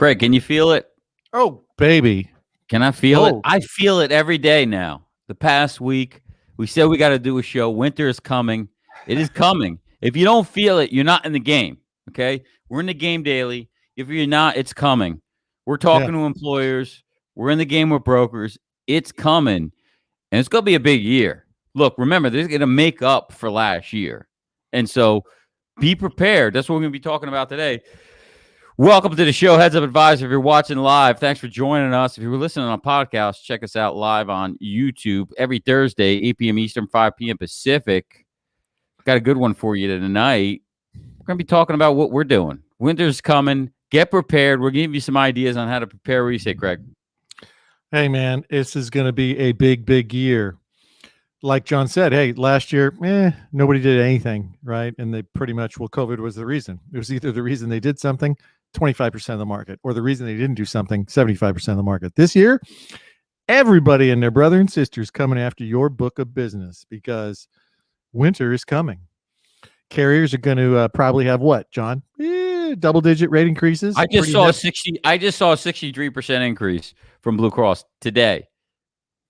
Craig, can you feel it? Oh, baby. Can I feel it? Oh. I feel it every day now. The past week, we said we got to do a show. Winter is coming. It is coming. If you don't feel it, you're not in the game. Okay? We're in the game daily. If you're not, it's coming. We're talking to employers. We're in the game with brokers. It's coming. And it's going to be a big year. Look, remember, they're going to make up for last year. And so be prepared. That's what we're going to be talking about today. Welcome to the show, Heads Up Advisor. If you're watching live, thanks for joining us. If you're listening on a podcast, check us out live on YouTube every Thursday, 8 p.m. Eastern, 5 p.m. Pacific. Got a good one for you tonight. We're going to be talking about what we're doing. Winter's coming. Get prepared. We're going to give you some ideas on how to prepare. What do you say, Craig? Hey, man, this is going to be a big, big year. Like John said, hey, last year, nobody did anything, right? And they pretty much, COVID was the reason. It was either the reason they did something, 25% of the market, or the reason they didn't do something, 75% of the market. This year, everybody and their brother and sisters coming after your book of business because winter is coming. Carriers are going to probably have what, John? Double-digit rate increases. I just saw a 63% increase from Blue Cross today.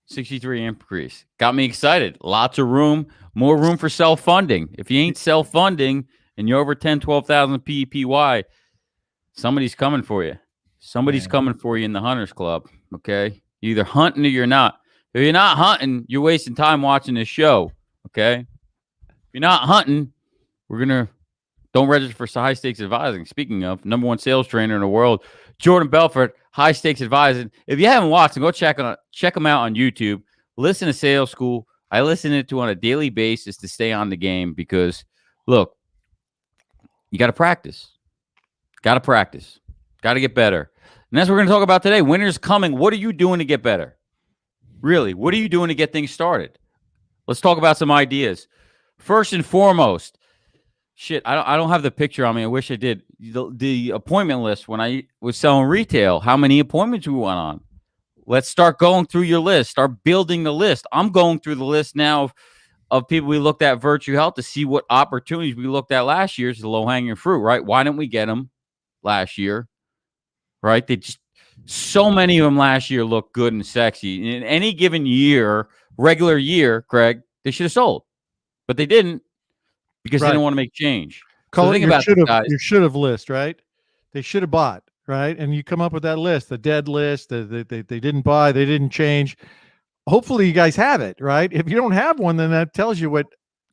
63 increase. Got me excited. Lots of room, more room for self-funding. If you ain't self-funding and you're over 10, 12,000 PEPY, somebody's coming for you. Somebody's coming for you in the Hunters Club, okay? You're either hunting or you're not. If you're not hunting, you're wasting time watching this show, okay? If you're not hunting, don't register for high stakes advising. Speaking of, number one sales trainer in the world, Jordan Belfort, high stakes advising. If you haven't watched them, go check them out on YouTube. Listen to Sales School. I listen to it on a daily basis to stay on the game because, look, you got to practice. Got to practice. Got to get better. And that's what we're going to talk about today. Winter's coming. What are you doing to get better? Really, what are you doing to get things started? Let's talk about some ideas. First and foremost, I don't have the picture on me. I wish I did. The appointment list when I was selling retail, how many appointments we went on. Let's start going through your list. Start building the list. I'm going through the list now of people we looked at Virtue Health to see what opportunities we looked at last year. Is the low-hanging fruit, right? Why didn't we get them last year? Right? So many of them last year look good and sexy. In any given year, regular year, Craig, they should have sold. But they didn't. Because they didn't want to make change. Call it your should have list, right? They should have bought, right? And you come up with that list, the dead list, they didn't buy, they didn't change. Hopefully you guys have it, right? If you don't have one, then that tells you what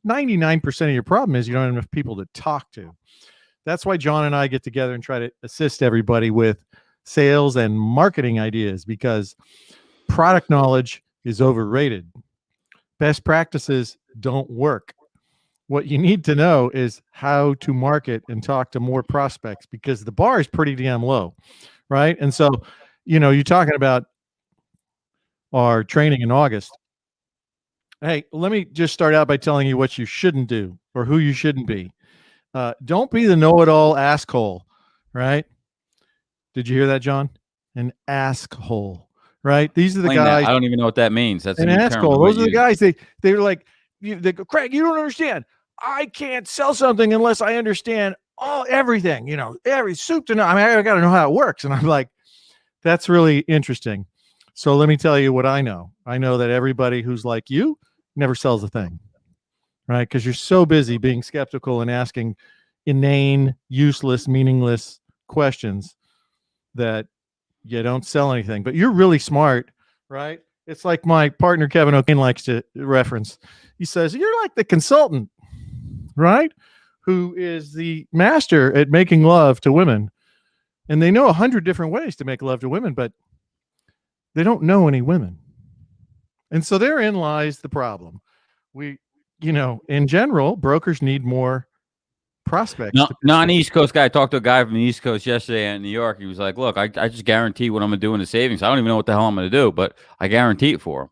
99% of your problem is. You don't have enough people to talk to. That's why John and I get together and try to assist everybody with sales and marketing ideas because product knowledge is overrated. Best practices don't work. What you need to know is how to market and talk to more prospects because the bar is pretty damn low, right? And so, you're talking about our training in August. Hey, let me just start out by telling you what you shouldn't do or who you shouldn't be. Don't be the know-it-all asshole, right? Did you hear that, John? An asshole, right? These are the guys. I don't even know what that means. That's an asshole. Those are the guys. They're like, they go, Craig, you don't understand. I can't sell something unless I understand everything, every soup to nuts. I got to know how it works. And I'm like, that's really interesting. So let me tell you what I know. I know that everybody who's like you never sells a thing, right? Because you're so busy being skeptical and asking inane, useless, meaningless questions that you don't sell anything. But you're really smart, right? It's like my partner, Kevin O'Kane, likes to reference. He says, you're like the consultant, right? Who is the master at making love to women. And they know 100 different ways to make love to women, but they don't know any women. And so therein lies the problem. In general, brokers need more prospects. Not an East Coast guy. I talked to a guy from the East Coast yesterday in New York. He was like, look, I just guarantee what I'm going to do in the savings. I don't even know what the hell I'm going to do, but I guarantee it for him.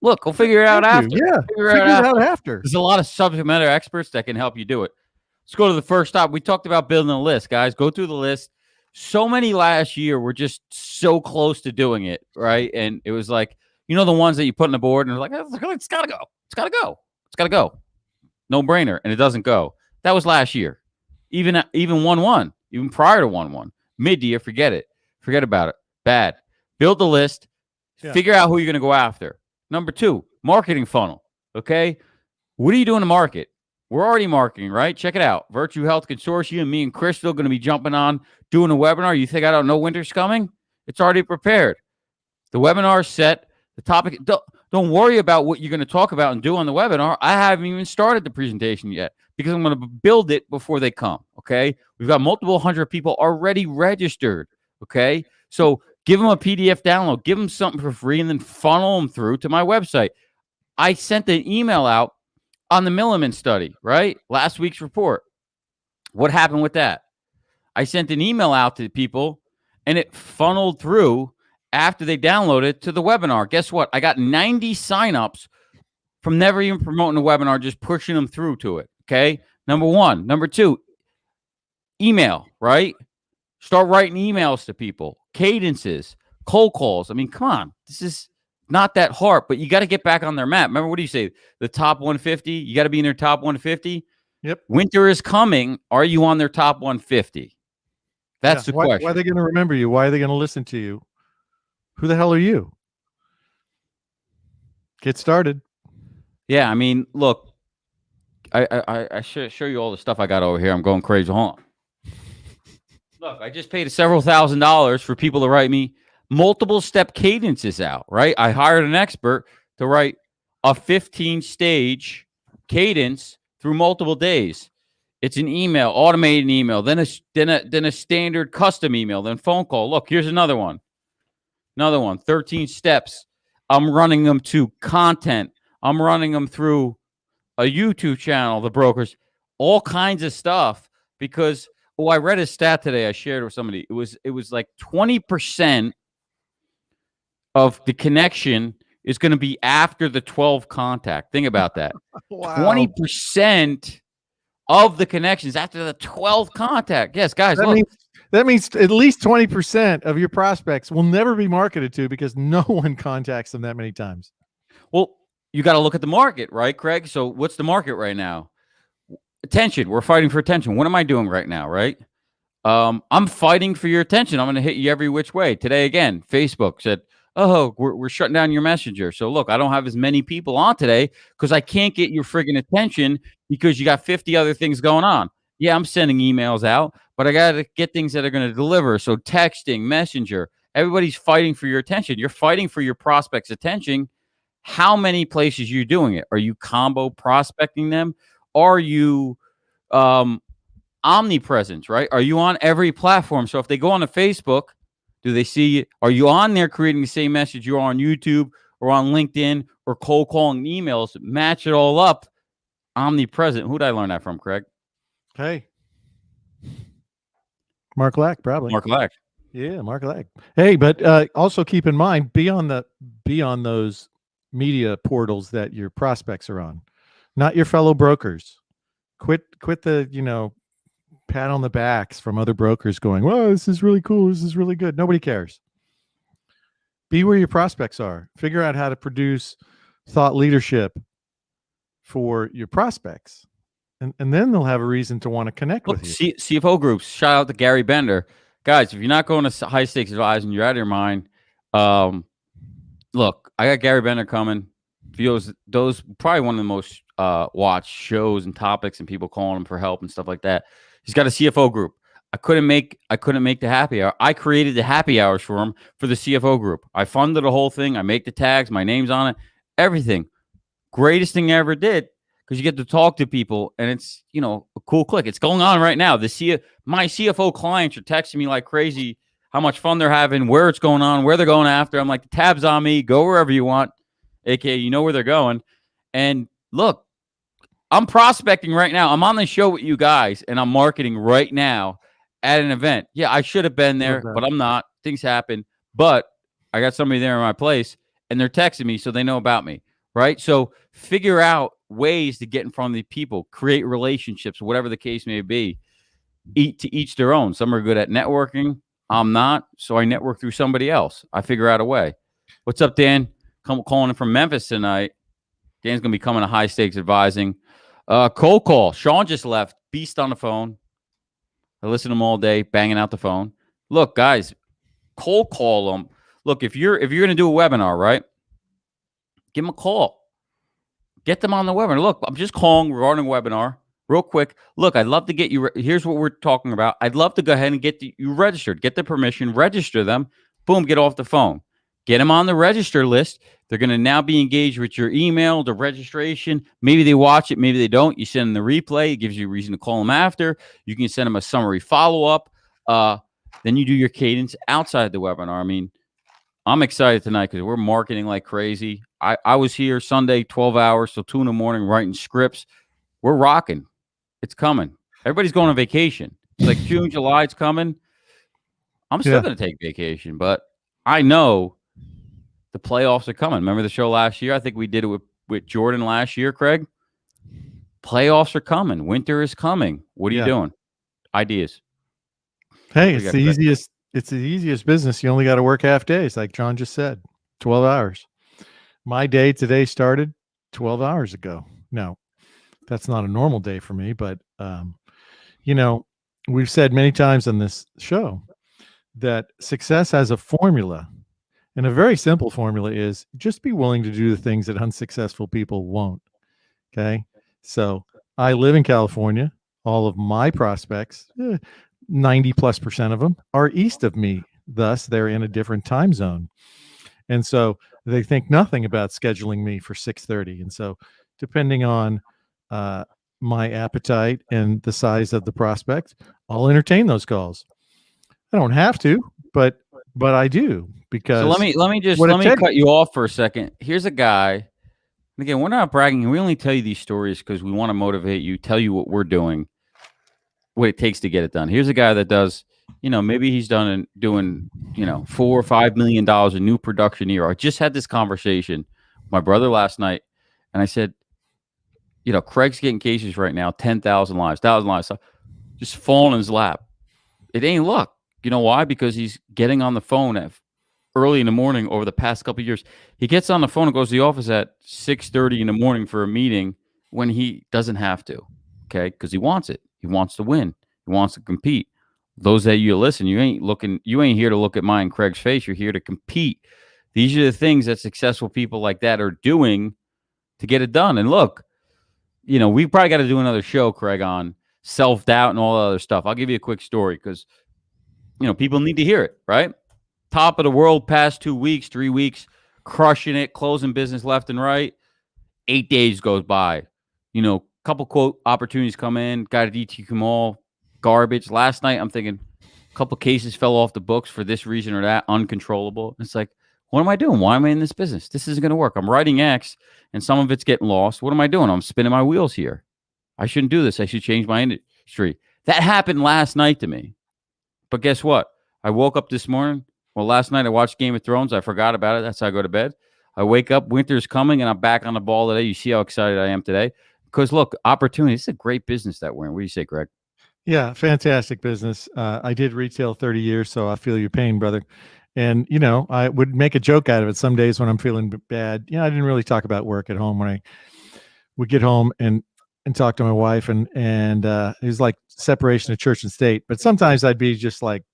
Look, we'll figure it out after. Yeah, figure it out after. There's a lot of subject matter experts that can help you do it. Let's go to the first stop. We talked about building a list, guys. Go through the list. So many last year were just so close to doing it, right? And it was like, the ones that you put on the board and it's like, it's got to go. It's got to go. It's got to go. No brainer. And it doesn't go. That was last year. Even 1-1, even prior to 1-1. Mid-year, forget it. Forget about it. Bad. Build the list. Yeah. Figure out who you're going to go after. Number 2, marketing funnel. Okay. What are you doing to market? We're already marketing, right? Check it out. Virtue Health Consortium. Me and Crystal going to be jumping on doing a webinar. You think I don't know winter's coming? It's already prepared. The webinar is set. The topic. Don't worry about what you're going to talk about and do on the webinar. I haven't even started the presentation yet because I'm going to build it before they come. Okay. We've got multiple hundred people already registered. Okay. So give them a PDF download, give them something for free, and then funnel them through to my website. I sent an email out on the Milliman study, right? Last week's report. What happened with that? I sent an email out to people and it funneled through after they downloaded to the webinar. Guess what? I got 90 signups from never even promoting the webinar, just pushing them through to it. Okay. Number 1. Number 2, email, right? Start writing emails to people, cadences, cold calls. I mean, come on. This is not that hard, but you got to get back on their map. Remember, what do you say? The top 150? You got to be in their top 150? Yep. Winter is coming. Are you on their top 150? That's the question. Why are they going to remember you? Why are they going to listen to you? Who the hell are you? Get started. Yeah, I mean, look, I should show you all the stuff I got over here. I'm going crazy. Hold on. Look, I just paid several $1,000s for people to write me multiple step cadences out, right? I hired an expert to write a 15-stage cadence through multiple days. It's an email, automated email, then a standard custom email, then phone call. Look, here's another one. 13 steps. I'm running them to content. I'm running them through a YouTube channel, the brokers, all kinds of stuff. Because I read a stat today I shared with somebody. It was like 20% of the connection is going to be after the 12 contact. Think about that. Wow. 20% of the connections after the 12th contact. Yes, guys. That means at least 20% of your prospects will never be marketed to because no one contacts them that many times. Well, you got to look at the market, right, Craig? So what's the market right now? Attention. We're fighting for attention. What am I doing right now, right? I'm fighting for your attention. I'm going to hit you every which way. Today, again, Facebook said, oh, we're shutting down your messenger. So look, I don't have as many people on today because I can't get your friggin' attention because you got 50 other things going on. Yeah, I'm sending emails out, but I got to get things that are going to deliver. So texting, messenger, everybody's fighting for your attention. You're fighting for your prospects' attention. How many places are you doing it? Are you combo prospecting them? Are you omnipresent, right? Are you on every platform? So if they go on to Facebook, do they see you? Are you on there creating the same message you're on YouTube or on LinkedIn or cold calling emails? Match it all up. Omnipresent. Who did I learn that from, Craig? Hey. Mark Lack, probably. Mark Lack. Yeah, Mark Lack. Hey, but also keep in mind, be on those media portals that your prospects are on, not your fellow brokers. Quit the, pat on the backs from other brokers going, well, this is really cool. This is really good. Nobody cares. Be where your prospects are. Figure out how to produce thought leadership for your prospects. And then they'll have a reason to want to connect with you. CFO groups, shout out to Gary Bender. Guys, if you're not going to high stakes advising, you're out of your mind. Look, I got Gary Bender coming. Those probably one of the most watched shows and topics and people calling him for help and stuff like that. He's got a CFO group. I couldn't make the happy hour. I created the happy hours for him for the CFO group. I funded the whole thing. I make the tags, my name's on it, everything. Greatest thing I ever did because you get to talk to people and it's, a cool click. It's going on right now. My CFO clients are texting me like crazy how much fun they're having, where it's going on, where they're going after. I'm like, the tab's on me. Go wherever you want, aka you know where they're going. And look, I'm prospecting right now. I'm on the show with you guys, and I'm marketing right now at an event. Yeah, I should have been there, but I'm not. Things happen. But I got somebody there in my place, and they're texting me, so they know about me, right? So figure out ways to get in front of the people, create relationships, whatever the case may be. To each their own. Some are good at networking. I'm not, so I network through somebody else. I figure out a way. What's up, Dan? Calling in from Memphis tonight. Dan's going to be coming to high stakes advising. Cold call. Sean just left. Beast on the phone. I listen to him all day, banging out the phone. Look, guys, cold call them. Look, if you're going to do a webinar, right? Give them a call. Get them on the webinar. Look, I'm just calling regarding a webinar real quick. Look, I'd love to get you. Here's what we're talking about. I'd love to go ahead and get you registered. Get the permission, register them. Boom, get off the phone. Get them on the register list. They're going to now be engaged with your email, the registration. Maybe they watch it, maybe they don't. You send them the replay. It gives you a reason to call them after. You can send them a summary follow-up. Then you do your cadence outside the webinar. I mean, I'm excited tonight because we're marketing like crazy. I was here Sunday, 12 hours till 2 a.m. writing scripts. We're rocking. It's coming. Everybody's going on vacation. It's like June, July, it's coming. I'm still going to take vacation, but I know the playoffs are coming. Remember the show last year? I think we did it with Jordan last year, Craig. Playoffs are coming. Winter is coming. What are you doing? Ideas. Hey, it's the easiest. It's the easiest business. You only got to work half days, like John just said. 12 hours. My day today started 12 hours ago. No, that's not a normal day for me, but you know, we've said many times on this show that success has a formula. And a very simple formula is just be willing to do the things that unsuccessful people won't. Okay. So I live in California. All of my prospects, 90+% of them are east of me. Thus, they're in a different time zone. And so they think nothing about scheduling me for 6:30. And so depending on my appetite and the size of the prospect, I'll entertain those calls. I don't have to, but I do, because so let me cut you off for a second. Here's a guy. And again, we're not bragging. We only tell you these stories because we want to motivate you, tell you what we're doing, what it takes to get it done. Here's a guy that does, maybe he's doing, $4 or $5 million in new production a year. I just had this conversation with my brother last night, and I said, Craig's getting cases right now, 10,000 lives, 1,000 lives, just falling in his lap. It ain't luck. You know why? Because he's getting on the phone early in the morning over the past couple of years. He gets on the phone and goes to the office at 6:30 in the morning for a meeting when he doesn't have to, okay? Because he wants it. He wants to win. He wants to compete. Those that you listen, you ain't here to look at mine, Craig's face. You're here to compete. These are the things that successful people like that are doing to get it done. And look, we probably got to do another show, Craig, on self-doubt and all that other stuff. I'll give you a quick story because, people need to hear it, right? Top of the world past 2 weeks, 3 weeks, crushing it, closing business left and right. 8 days goes by. Couple quote opportunities come in, got to DTQ them all, garbage. Last night, I'm thinking a couple cases fell off the books for this reason or that, uncontrollable. It's like, what am I doing? Why am I in this business? This isn't going to work. I'm writing X, and some of it's getting lost. What am I doing? I'm spinning my wheels here. I shouldn't do this. I should change my industry. That happened last night to me. But guess what? I woke up this morning. Well, last night I watched Game of Thrones. I forgot about it. That's how I go to bed. I wake up, winter's coming, and I'm back on the ball today. You see how excited I am today? Because, look, opportunity. It's a great business that we're in. What do you say, Greg? Yeah, fantastic business. I did retail 30 years, so I feel your pain, brother. And, I would make a joke out of it some days when I'm feeling bad. I didn't really talk about work at home when I would get home and talk to my wife. And it was like separation of church and state. But sometimes I'd be just like,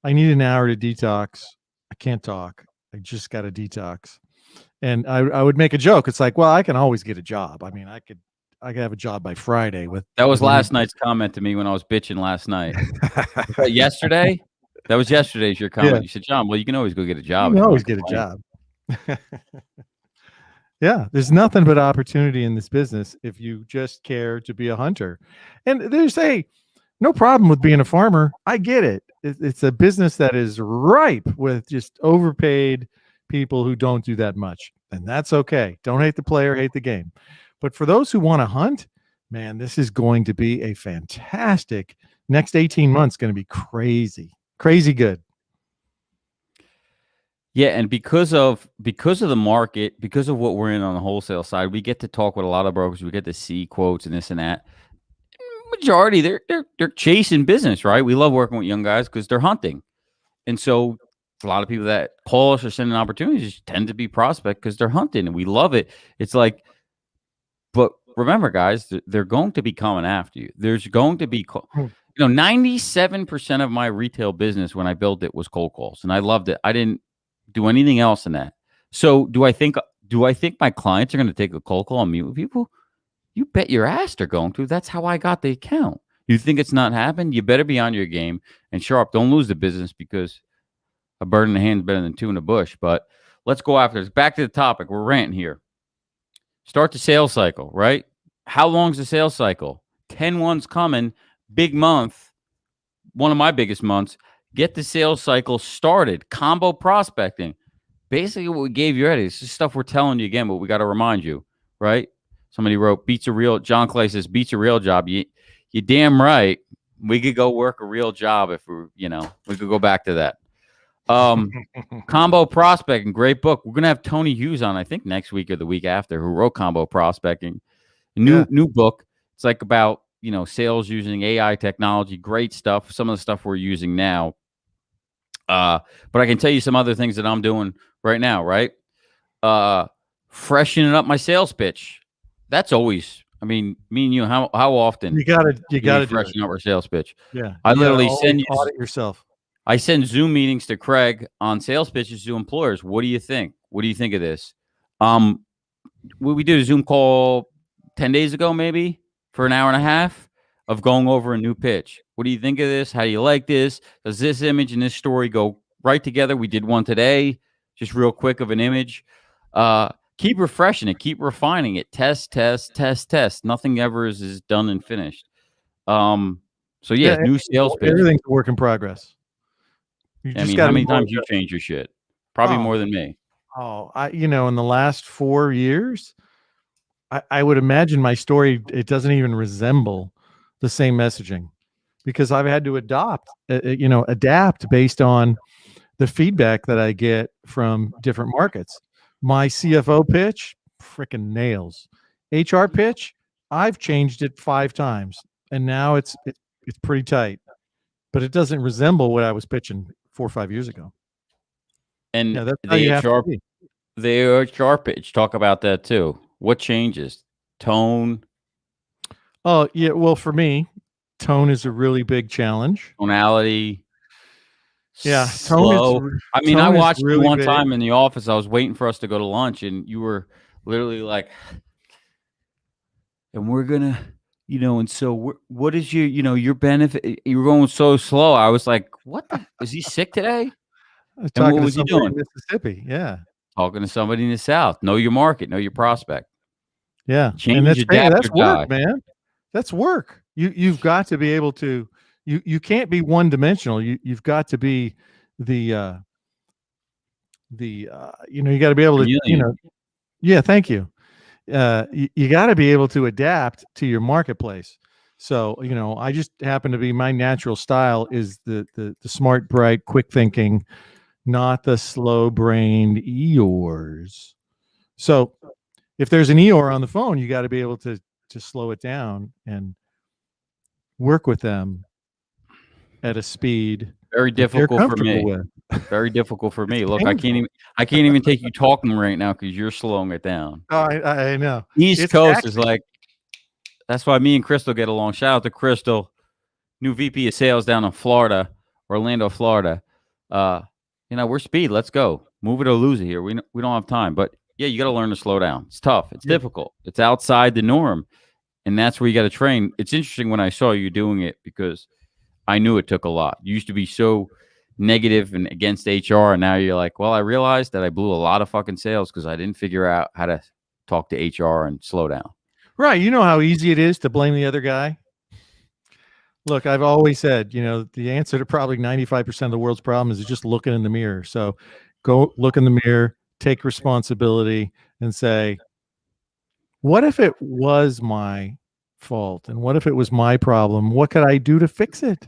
I need an hour to detox. I can't talk. I just got to detox. And I would make a joke. It's like, well, I can always get a job. I mean, I could have a job by Friday. That was last night's comment to me when I was bitching last night. Was that yesterday? That was yesterday's your comment. Yeah. You said, John, well, you can always go get a job. You can always get a job. Yeah, there's nothing but opportunity in this business if you just care to be a hunter. And there's no problem with being a farmer. I get it. It's a business that is ripe with just overpaid people who don't do that much. And that's okay. Don't hate the player, hate the game. But for those who want to hunt, man, this is going to be a fantastic next 18 months, going to be crazy good. Yeah, and because of the market, because of what we're in on the wholesale side, we get to talk with a lot of brokers. We get to see quotes and this and that. Majority, they're chasing business, right? We love working with young guys because they're hunting, and so a lot of people that call us or sending opportunities tend to be prospect because they're hunting, and we love it. It's like, but remember, guys, they're going to be coming after you. There's going to be 97% of my retail business when I built it was cold calls, and I loved it. I didn't do anything else in that. So do I think my clients are going to take a cold call and meet with people? You bet your ass they're going to. That's how I got the account. You think it's not happened? You better be on your game and sharp. Don't lose the business because a bird in the hand is better than two in the bush. But let's go after this. Back to the topic. We're ranting here. Start the sales cycle, right? How long's the sales cycle? 10-1's coming. Big month. One of my biggest months. Get the sales cycle started. Combo prospecting. Basically, what we gave you already. It's just stuff we're telling you again, but we got to remind you, right? Somebody wrote, beats a real, John Clay says, beats a real job. You damn right. We could go work a real job if we could go back to that. Combo prospecting, great book. We're going to have Tony Hughes on, I think, next week or the week after, who wrote Combo Prospecting. New book. It's like about, sales using AI technology, great stuff. Some of the stuff we're using now. But I can tell you some other things that I'm doing right now, right? Freshening up my sales pitch. That's always, me and you, how often you gotta freshen up our sales pitch. Yeah. I literally send you audit yourself. I send Zoom meetings to Craig on sales pitches to employers. What do you think? What do you think of this? We did a Zoom call 10 days ago, maybe for an hour and a half of going over a new pitch. What do you think of this? How do you like this? Does this image and this story go right together? We did one today, just real quick of an image. Keep refreshing it, keep refining it. Test. Nothing ever is done and finished. So new sales pitch. Everything's a work in progress. How many times you change your shit? Probably more than me. In the last 4 years, I would imagine my story, it doesn't even resemble the same messaging because I've had to adapt based on the feedback that I get from different markets. My CFO pitch, freaking nails. HR pitch, I've changed it 5 times, and now it's pretty tight, but it doesn't resemble what I was pitching 4 or 5 years ago. And the HR pitch, talk about that too. What changes? Tone? Oh, yeah. Well, for me, tone is a really big challenge. Tonality. Yeah. Slow. I watched you one time in the office. I was waiting for us to go to lunch, and you were literally like, and we're going to, and so what is your benefit? You were going so slow. I was like, what is he sick today? I was talking what was he doing? In Mississippi. Yeah. Talking to somebody in the South. Know your market, know your prospect. Yeah. And that's work, man. That's work. You've got to be able to, you can't be one dimensional. You've got to be you got to be able to, yeah, thank you. You got to be able to adapt to your marketplace. So, I just happen to be, my natural style is the smart, bright, quick thinking, not the slow brained Eeyores. So if there's an Eeyore on the phone, you got to be able to slow it down and work with them at a speed very difficult for me. Very difficult for me. Look, I can't even take you talking right now because you're slowing it down. Oh, I know. East Coast is like, that's why me and Crystal get along. Shout out to Crystal, new VP of sales down in Florida, Orlando, Florida. We're speed. Let's go. Move it or lose it here. We don't have time. But yeah, you got to learn to slow down. It's tough. It's difficult. It's outside the norm. And that's where you got to train. It's interesting when I saw you doing it because I knew it took a lot. You used to be so negative and against HR. And now you're like, well, I realized that I blew a lot of fucking sales because I didn't figure out how to talk to HR and slow down. Right. You know how easy it is to blame the other guy? Look, I've always said, the answer to probably 95% of the world's problems is just looking in the mirror. So go look in the mirror, take responsibility, and say, what if it was my fault? And what if it was my problem? What could I do to fix it?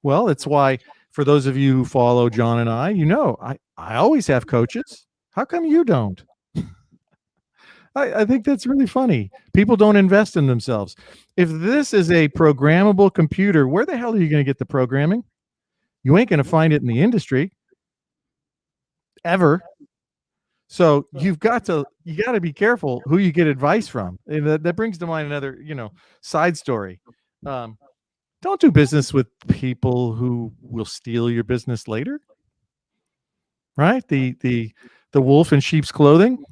Well, it's why, for those of you who follow John and I always have coaches. How come you don't? I think that's really funny. People don't invest in themselves. If this is a programmable computer, where the hell are you going to get the programming? You ain't going to find it in the industry ever. So you got to be careful who you get advice from. And that brings to mind another, side story. Don't do business with people who will steal your business later. Right? The wolf in sheep's clothing,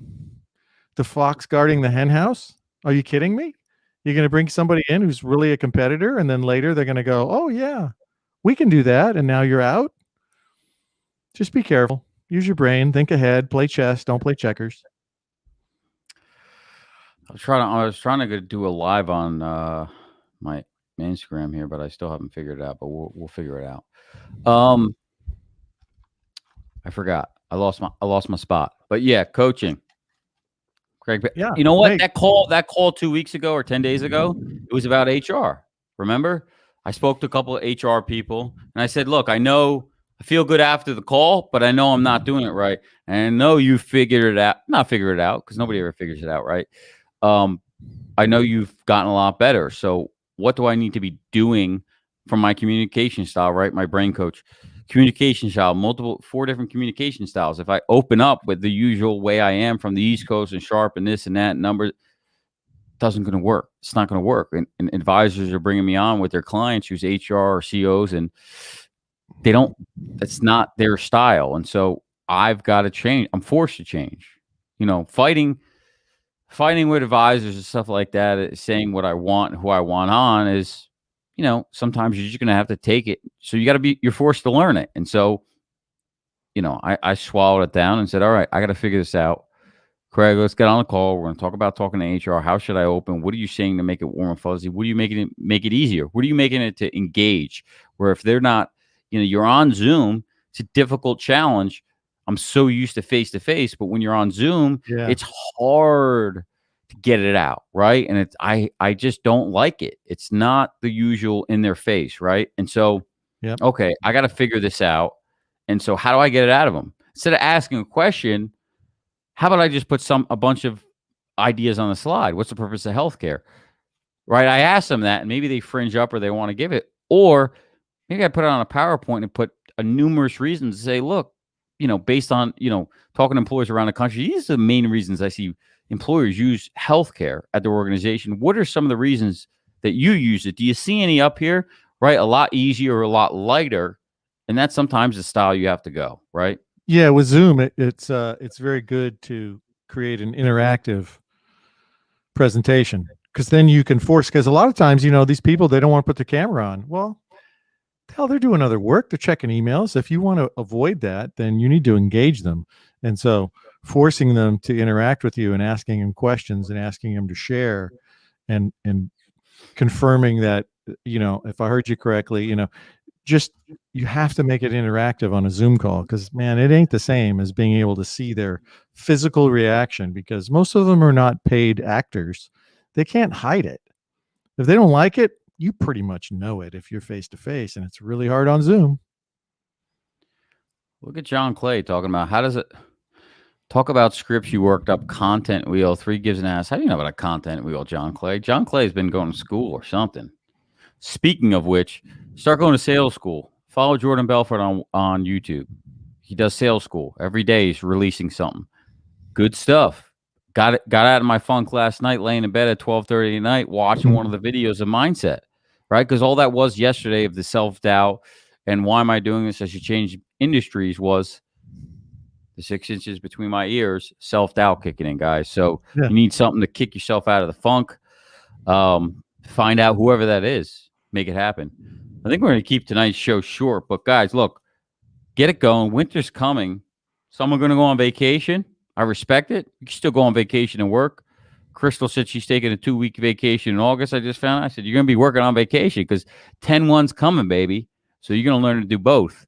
the fox guarding the hen house. Are you kidding me? You're going to bring somebody in who's really a competitor, and then later they're going to go, "Oh yeah, we can do that," and now you're out. Just be careful. Use your brain. Think ahead. Play chess. Don't play checkers. I was trying to do a live on my Instagram here, but I still haven't figured it out. But we'll figure it out. I forgot. I lost my spot. But yeah, coaching. Craig, Yeah. You know what? Hey. That call 2 weeks ago or 10 days ago, it was about HR. Remember? I spoke to a couple of HR people and I said, look, I know I feel good after the call, but I know I'm not doing it right. And I know you figured it out. Not figured it out, because nobody ever figures it out, right? I know you've gotten a lot better. So what do I need to be doing from my communication style, right? My brain coach. Communication style, 4 different communication styles. If I open up with the usual way I am from the East Coast and sharp and this and that number, doesn't going to work. It's not going to work. And advisors are bringing me on with their clients who's HR or COs, and it's not their style. And so I've got to change. I'm forced to change. Fighting with advisors and stuff like that, saying what I want, who I want on is, sometimes you're just going to have to take it. So you're forced to learn it. And so, I swallowed it down and said, all right, I got to figure this out. Craig, let's get on the call. We're going to talk about talking to HR. How should I open? What are you saying to make it warm and fuzzy? What are you making it make it easier? What are you making it to engage? Where if they're not, you're on Zoom, it's a difficult challenge. I'm so used to face, but when you're on Zoom, It's hard to get it out, right? And I just don't like it. It's not the usual in their face, right? And so, okay, I got to figure this out. And so how do I get it out of them? Instead of asking a question, how about I just put a bunch of ideas on the slide? What's the purpose of healthcare? Right? I ask them that, and maybe they fringe up or they want to give it. Or maybe I put it on a PowerPoint and put numerous reasons to say, look, based on, talking to employers around the country, these are the main reasons I see employers use healthcare at their organization. What are some of the reasons that you use it? Do you see any up here? Right? A lot easier or a lot lighter. And that's sometimes the style you have to go, right? Yeah, with Zoom, it's very good to create an interactive presentation, because then you can because a lot of times, these people, they don't want to put the camera on. Well, hell, they're doing other work. They're checking emails. If you want to avoid that, then you need to engage them. And so forcing them to interact with you and asking them questions and asking them to share and confirming that, if I heard you correctly, just, you have to make it interactive on a Zoom call, because man, it ain't the same as being able to see their physical reaction, because most of them are not paid actors. They can't hide it. If they don't like it, you pretty much know it if you're face to face, and it's really hard on Zoom. Look at John Clay talking about how does it talk about scripts you worked up, content wheel. 3 gives an ass. How do you know about a content wheel, John Clay? John Clay's been going to school or something. Speaking of which, start going to sales school. Follow Jordan Belfort on YouTube. He does sales school every day. He's releasing something. Good stuff. Got out of my funk last night, laying in bed at 12:30 at night, watching one of the videos of mindset, right? Because all that was yesterday of the self-doubt and why am I doing this? I should change industries was the 6 inches between my ears, self-doubt kicking in, guys. So you need something to kick yourself out of the funk. Find out whoever that is. Make it happen. I think we're going to keep tonight's show short. But, guys, look, get it going. Winter's coming. Some are going to go on vacation. I respect it. You can still go on vacation and work. Crystal said she's taking a 2-week vacation in August. I just found out. I said, you're going to be working on vacation because 10-1's coming, baby. So you're going to learn to do both.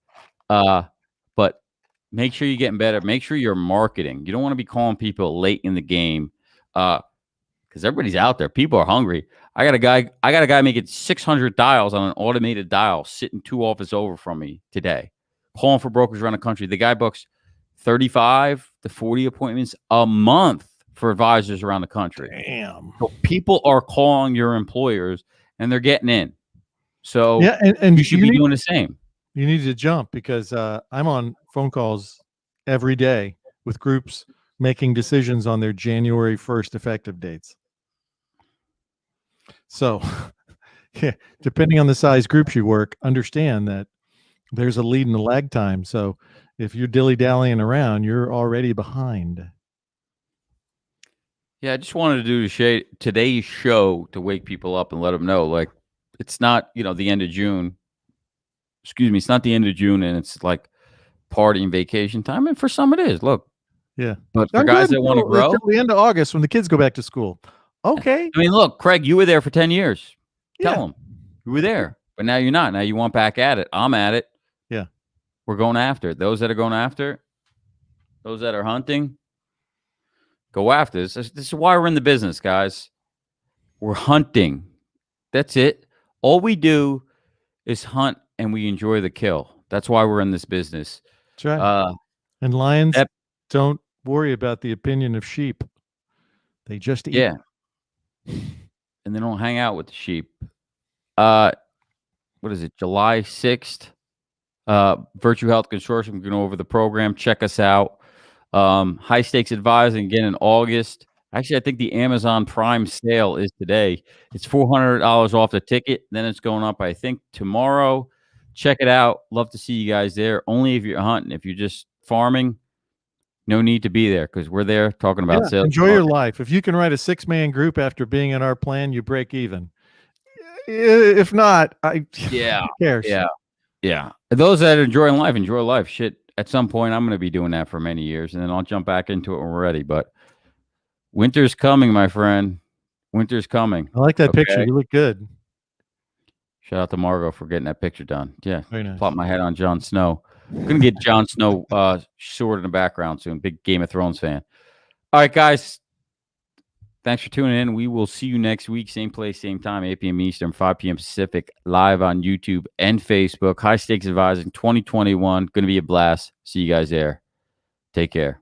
But make sure you're getting better. Make sure you're marketing. You don't want to be calling people late in the game because everybody's out there. People are hungry. I got a guy making 600 dials on an automated dial sitting 2 offices over from me today, calling for brokers around the country. The guy books 35 to 40 appointments a month for advisors around the country. Damn. So people are calling your employers and they're getting in. So and you should be doing the same. You need to jump because I'm on phone calls every day with groups making decisions on their January 1st effective dates. So Yeah, depending on the size groups you work, understand that there's a lead and a lag time. So if you're dilly-dallying around, you're already behind. Yeah, I just wanted to do today's show to wake people up and let them know, like, it's not, the end of June. Excuse me, it's not the end of June, and it's like party and vacation time. And for some, it is. Look, Yeah, but for guys that want to grow, until the end of August when the kids go back to school. Okay. I mean, look, Craig, you were there for 10 years. Yeah. Tell them you were there, but now you're not. Now you want back at it. I'm at it. Yeah, we're going after it. Those that are going after it, those that are hunting, go after this. This is why we're in the business, guys. We're hunting. That's it. All we do is hunt, and we enjoy the kill. That's why we're in this business. That's right. And lions don't worry about the opinion of sheep. They just eat. Yeah. And they don't hang out with the sheep. What is it? July 6th. Virtue Health Consortium, going over the program. Check us out. High stakes advising again in August. Actually, I think the Amazon Prime sale is today. It's $400 off the ticket. Then it's going up, I think, tomorrow. Check it out. Love to see you guys there. Only if you're hunting. If you're just farming, no need to be there because we're there talking about sales. Enjoy your life. If you can write a 6-man group after being in our plan, you break even. If not, who cares? Yeah. Those that are enjoying life. Shit, at some point, I'm going to be doing that for many years, and then I'll jump back into it when we're ready. But winter's coming, my friend. Winter's coming. I like that picture. You look good. Shout out to Margot for getting that picture done. Yeah. Very nice. Plop my head on Jon Snow. I'm going to get Jon Snow sword in the background soon. Big Game of Thrones fan. All right, guys. Thanks for tuning in. We will see you next week. Same place, same time, 8 p.m. Eastern, 5 p.m. Pacific, live on YouTube and Facebook. High Stakes Advising 2021. Going to be a blast. See you guys there. Take care.